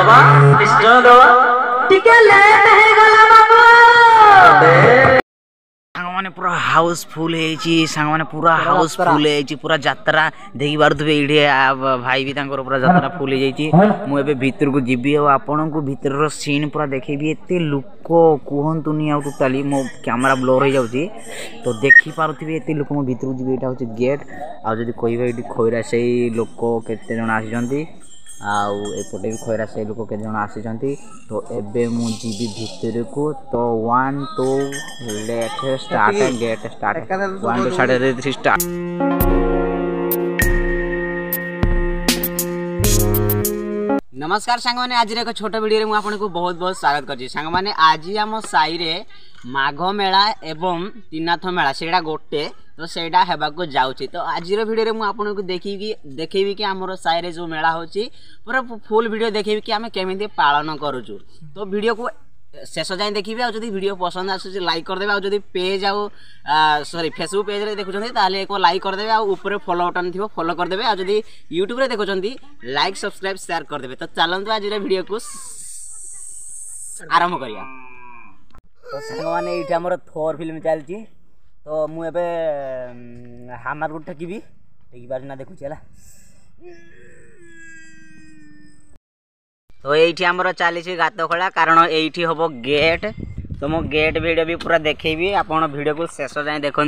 दबा निश्चय दबा टिके लेट हे गला बाबू माने पूरा हाउसफुल है पूरा हाउसफुल है पूरा यात्रा देखि पारुथबे इडे भाई भी तांकर पूरा यात्रा फुल है मु एबे भीतर को जीबी और आपन को भीतर सीन पूरा देखेबी एते लोक कहंतुनी आ टोटाली मो कैमरा ब्लर हो जाउची तो देखि पारुथबे एते लोक मो भीतर को जीबी एटा होची गेट आ जदी कहबे इडी खोइरा से लोक केते जण आसीजंती आउ एपटे भी खैरा से लोक के जण आसीजंती तो एबे मु जीबी भीतर को तो 1 2 let start get start 1 2 start start. नमस्कार सांग माने आज एक छोट वीडियो रे मु आपन को बहुत बहुत स्वागत करछि। सांग माने आज हम साई रे माघ मेला एवं तीनाथ मेला सेडा गोटे तो सेडा हेबा को जाउछि तो आज रो वीडियो रे मु आपन को देखिबी कि हमर साई रे जो मेला होछि पूरा फुल वीडियो देखिबी कि हम केमिति पालन करूछु तो वीडियो को शेष जाए देखिए और जब वीडियो पसंद आसुची लाइक करदे और जब पेज आउ सॉरी फेसबुक पेज रे देखुछन्ती ताले एक लाइक करदे और ऊपर फॉलो बटन थिबो फॉलो करदे और जब यूट्यूब रे देखुछन्ती लाइक सब्सक्राइब शेयर करदे तो चलंतु आज रे वीडियो को आरंभ करिया। तो संग माने एठी हमर थोर फिल्म चलची तो मु एबे हामर गुट ठकीबी ठकी बार ना देखुची हला तो ये आमर चली गात खोला कारण ये हम गेट तो मो गेट वीडियो भी पूरा देखेबी आपन वीडियो को शेष जाए देखु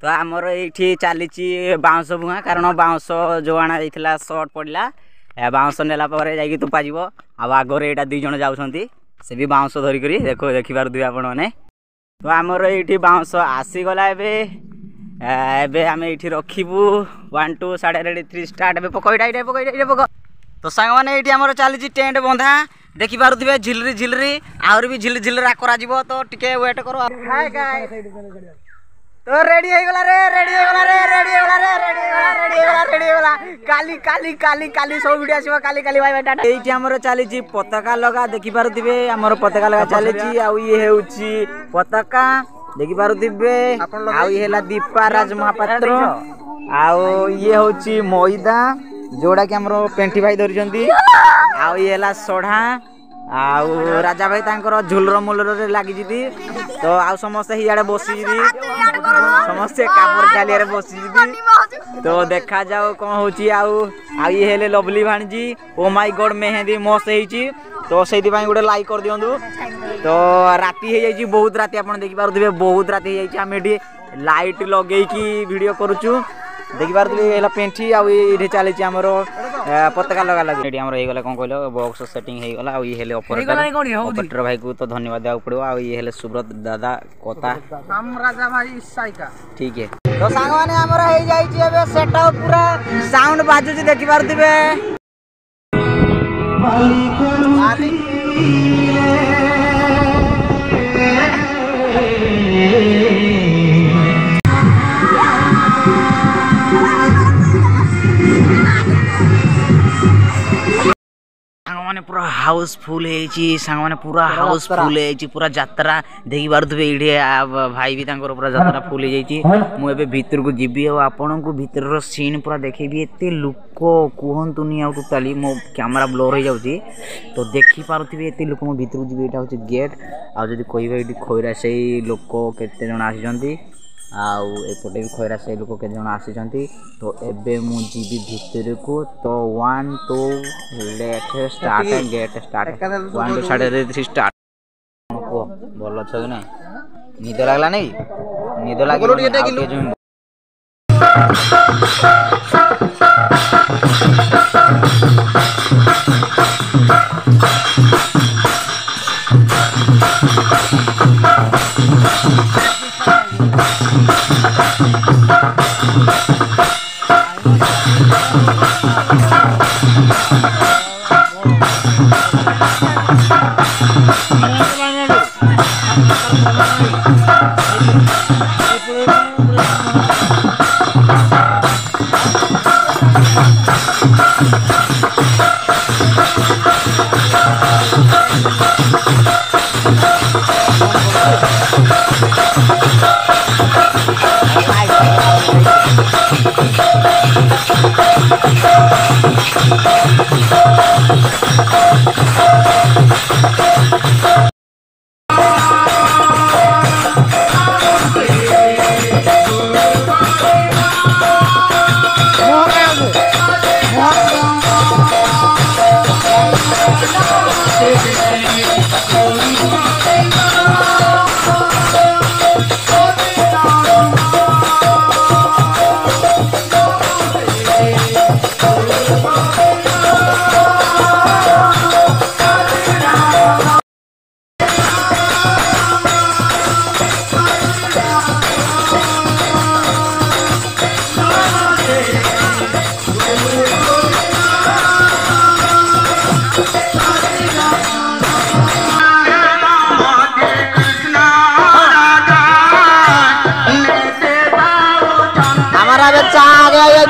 तो आमर ये चली बाउंस बुआ कारण बाउंस जो आना जाइला सर्ट पड़ा बाउंस नेला जा तुपा जीव आगरे यहाँ दुई जन जाऊँगी से भी बाउंस धरिक देखो देखिपारे आपण मैंने तो आमर ये बाउंस आसीगला एबे आम ये रखू 1 2 साढ़े रेडी 3 स्टार्ट पक तो सांग माने ये आमर चली टेंट बंधा देखि पारुथिबे झिलरी झिलरी आउर भी झिल झिलरा करा जीवो तो टिके वेट करो। हाय गाइस तो रेडी हो गला रे रेडी हो गला रे रेडी हो गला रे रेडी हो गला रेडी हो गला रेडी हो गला काली काली काली काली सब वीडियो आसीबो काली काली बाय बाय टाटा। एठी आमर चली पताका लगा देखि पारुथिबे आमर पताका लगा चली आउ ये होउची पताका देखि पारुथिबे आउ ये होला दीपा राज महापात्र आउ ये होउची मैदा जोड़ा कि हमरो पेंटी भाई धरी आउ ये सढ़ा आउ राजा भाई तांकर झुलर मुलर रे लागी तो आउ समस्ते हियाड़े बसी समस्ते कापर चालिया बसी तो देखा जाओ कौन होची आउ ये हेले लवली भाणजी ओ माय गॉड मेहंदी मस्त होईची तो से गोटे लाइक कर दियंतु तो राति हो जाई बहुत राति आपन देखि पारुथिबे बहुत राति हो जाई हम एठी लाइट लगेई की वीडियो करूछु देखि पारुथिबे पेंटी आउ ये चली आमर पताका लगा लगे ये आमर होगला कौन कहल बॉक्स सेटिंग होगला आउ ये हेले ऑपरेटर भाई को तो धन्यवाद देवा पड़ो आ ये हेले सुब्रत दादा कोता हम राजा भाई साइका ठीक है। तो सांग माने आमर हो जाई एबे सेटअप पूरा साउंड बाजू देखि पारुथिबे माने पूरा हाउसफुल है पूरा हाउसफुल है पूरा यात्रा देखि पारुथबे इडे भाई भी तांकर पूरा यात्रा फुल है मु एबे भीतर को जीबी और आपन को भीतर सीन पूरा देखेबी एते लोक कहंतुनी आ टोटाली मो कैमरा ब्लर हो जाउची तो देखि पारुथबे एते लोक मो भीतर को जीबी एटा होची गेट आ जदी कहबे इडी खैरा से लोक केते जण आसीजंती आउ एपटे भी खैरा से लोक के जण आसीजंती तो एबे मु जीबी भीतर को तो 1 2 let start get start 1 2 start start को बोल छ नै निद लागला नै निद लागे हमारा बच्चा आ गया ये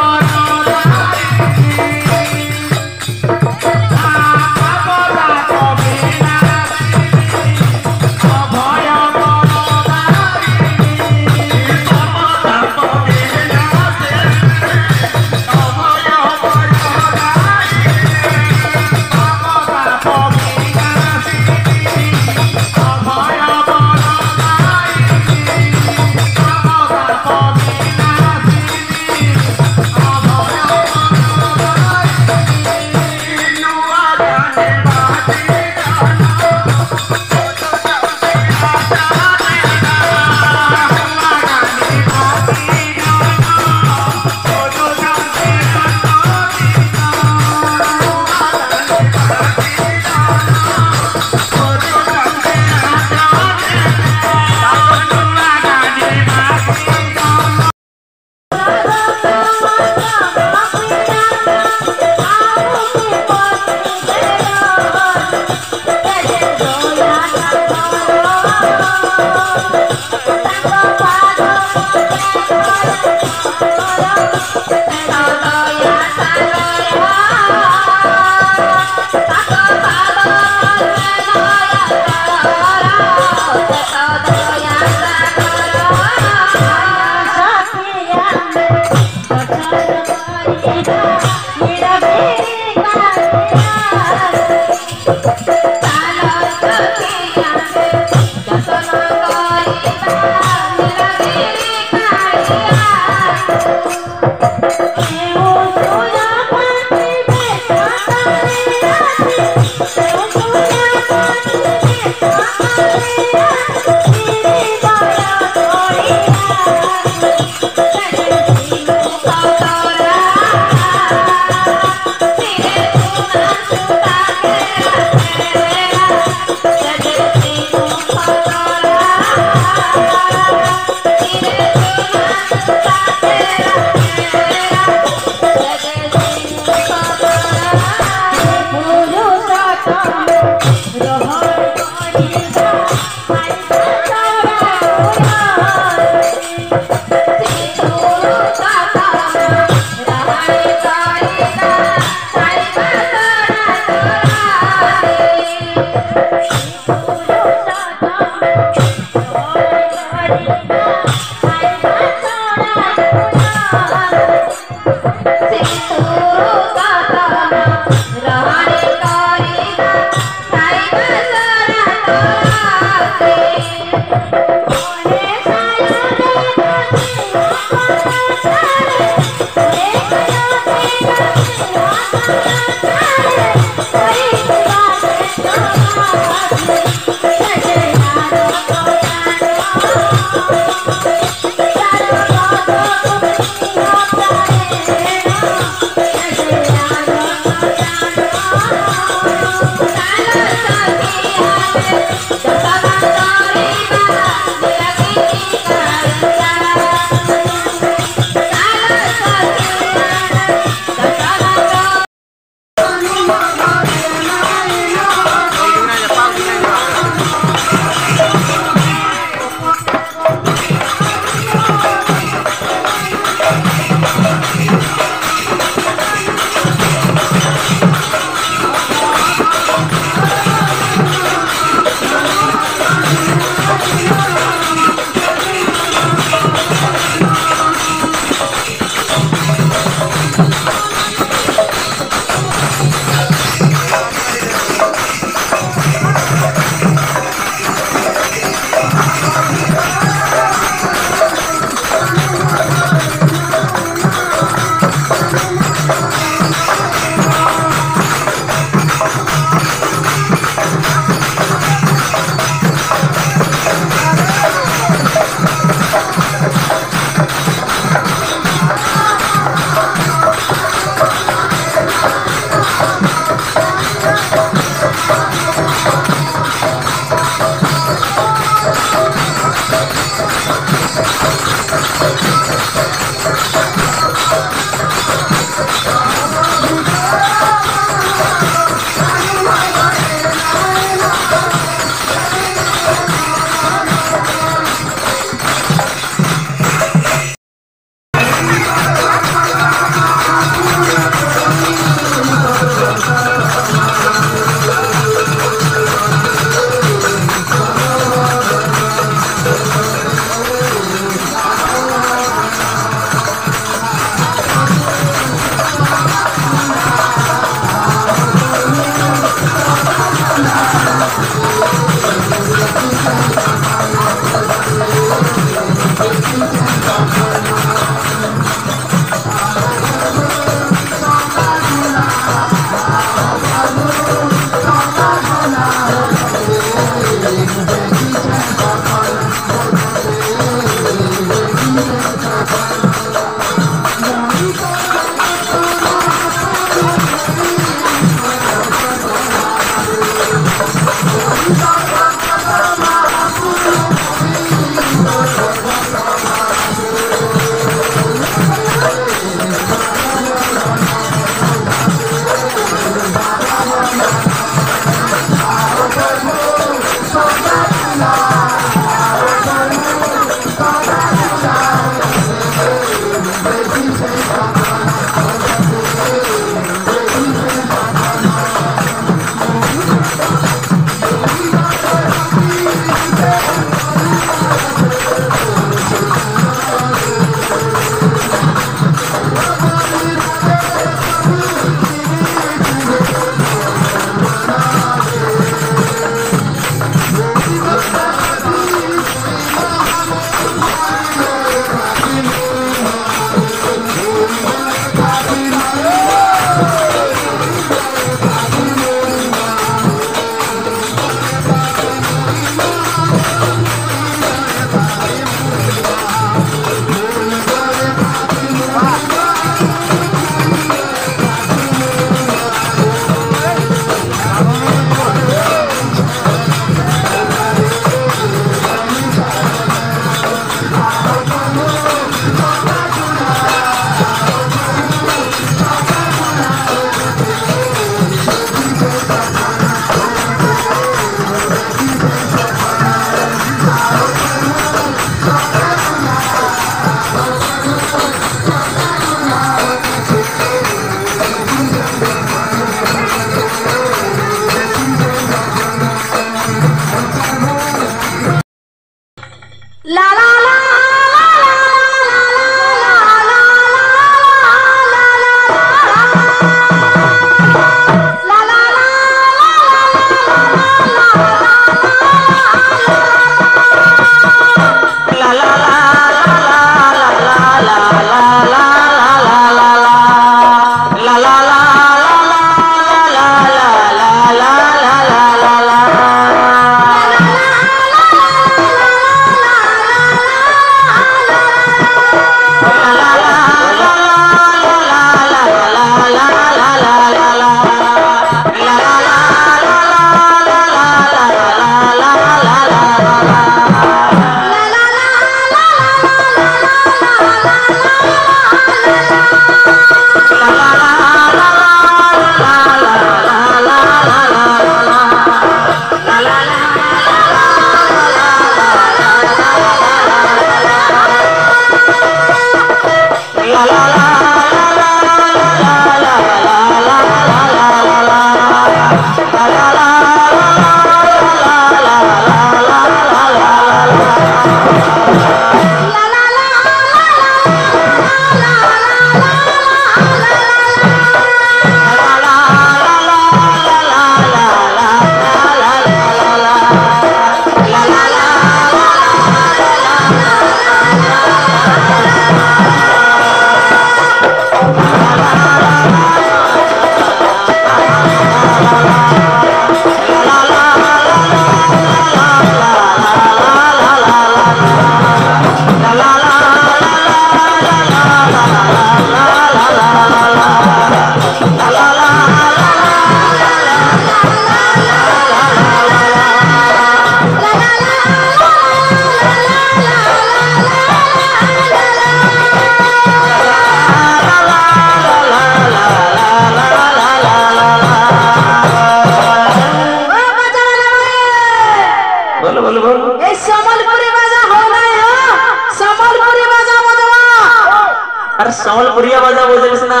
संबलपुरिया बाजा बोलस ना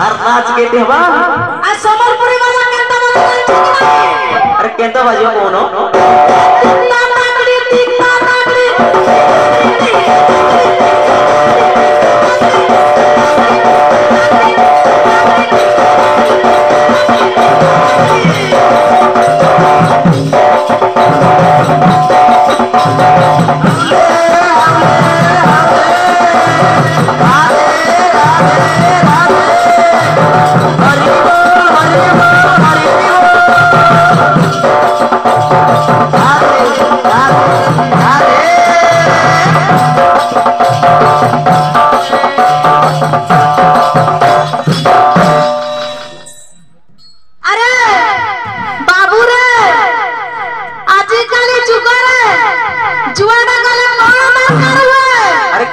और नाच केते हवा आ संबलपुरी वाला केंता वाला ठीक नहीं अरे केंता बाजियो कोनो ना नागड़ी ठीक ना नागड़ी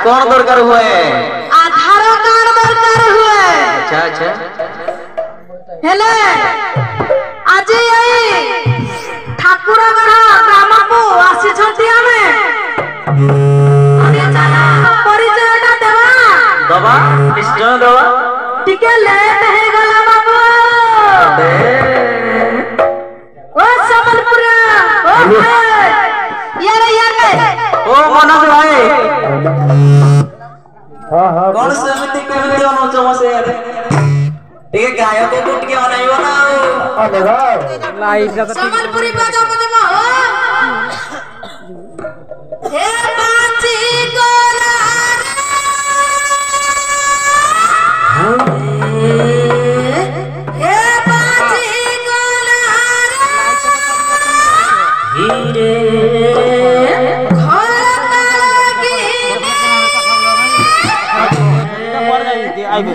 कौन दरकार हुए आधार कार्ड दरकार हुए अच्छा अच्छा हेले आज यही ठाकुर गढ़ ग्राम को आसी छंती हमें अरे चला परिचयटा देवा दबा निश्चय दबा टिके लेट है गला बाबू ओ संबलपुर ओ यार ओ मनोज भाई कौन समिति केमिति अनुच मसे यार ठीक है गायक को टूट के बनाइयो ना लाइट संबलपुरी बाजा बजवा हे पाची गोला हे पाची गोला हीरे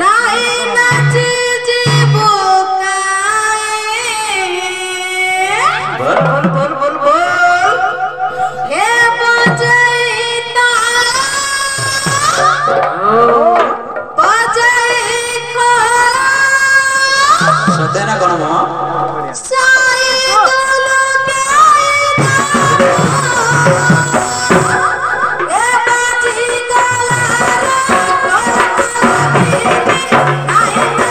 नहीं नाची जीवो बोल बोल बोल बोल हे बजैता बजैता सते ना कोन मो साई गोलो के हे बाजी गोला गाई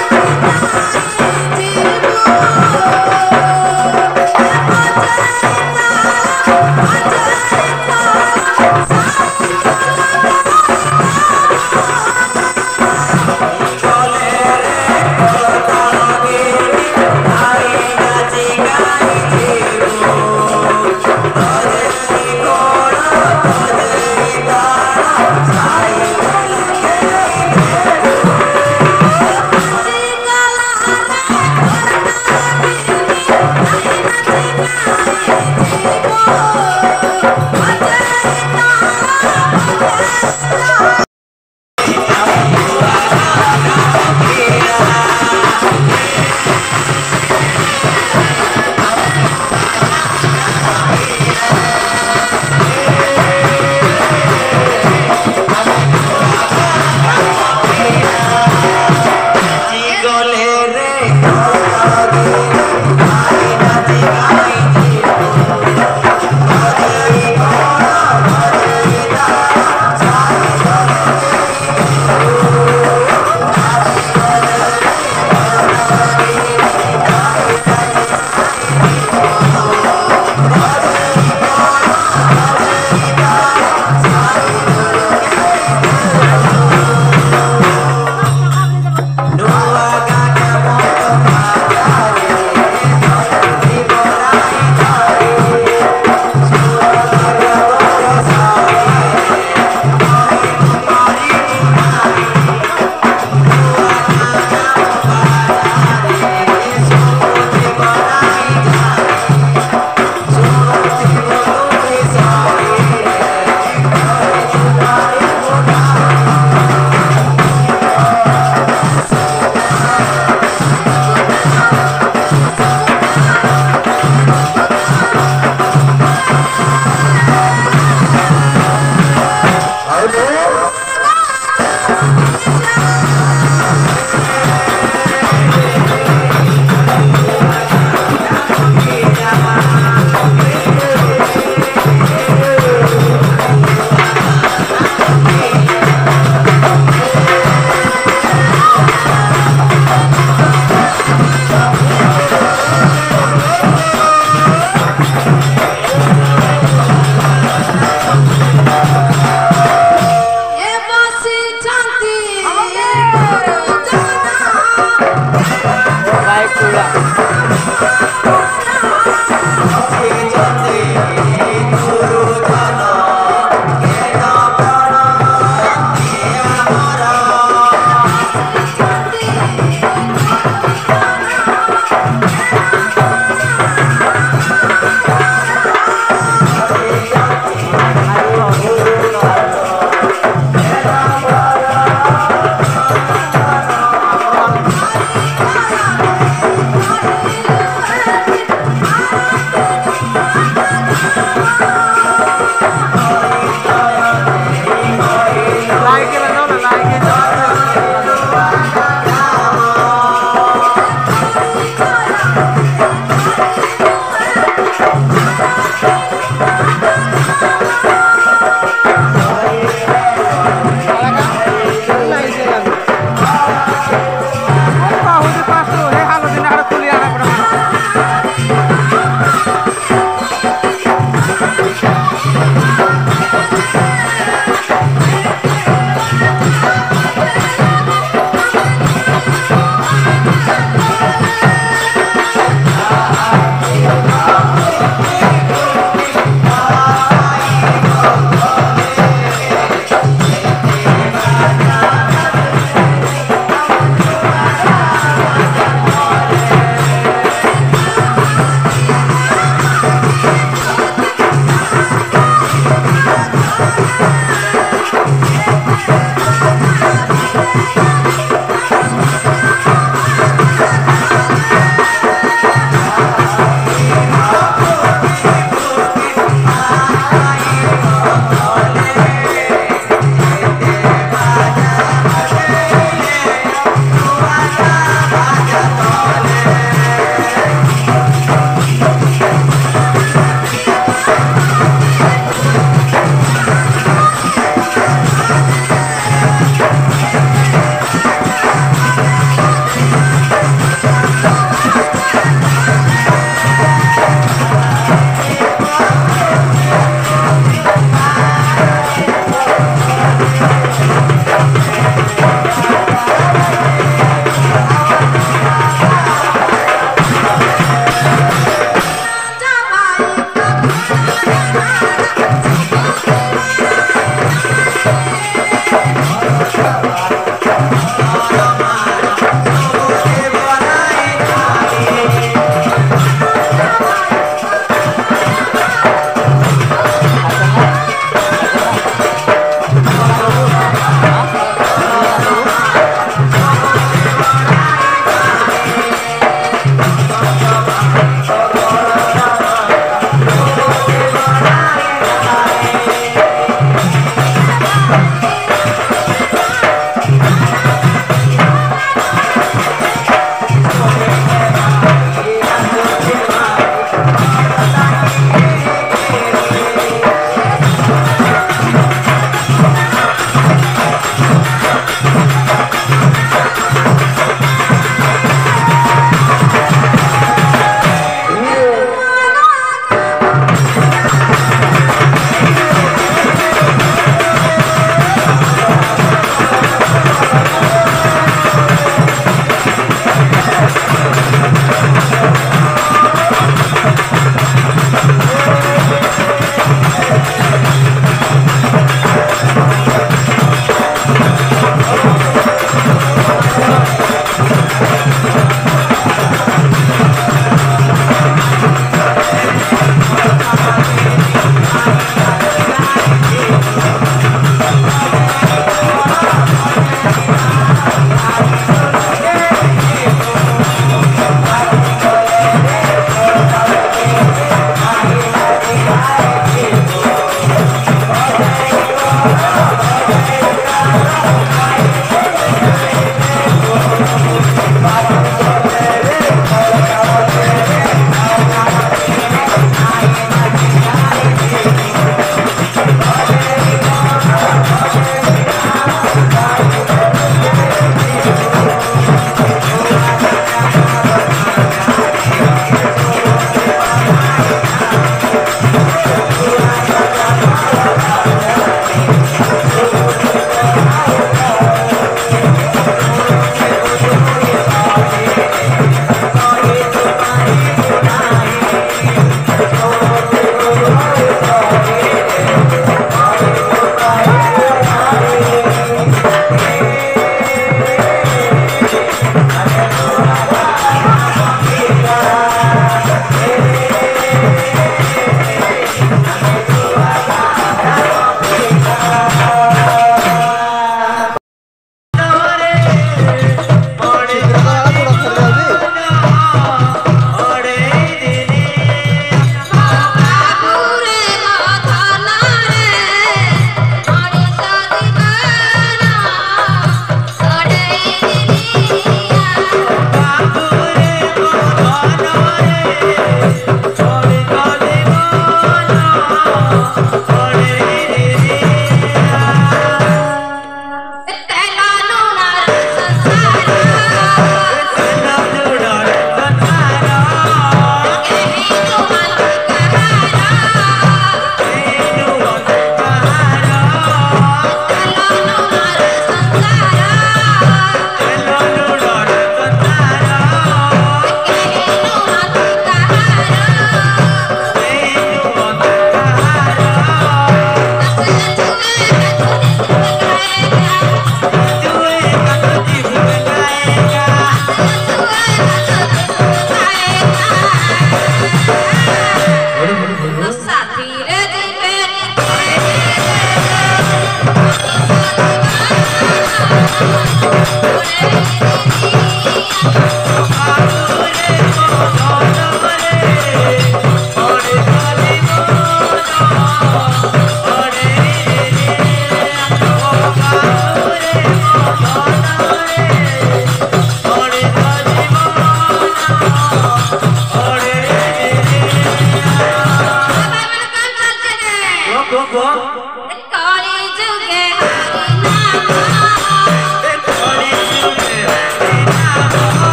Thank you.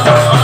हाँ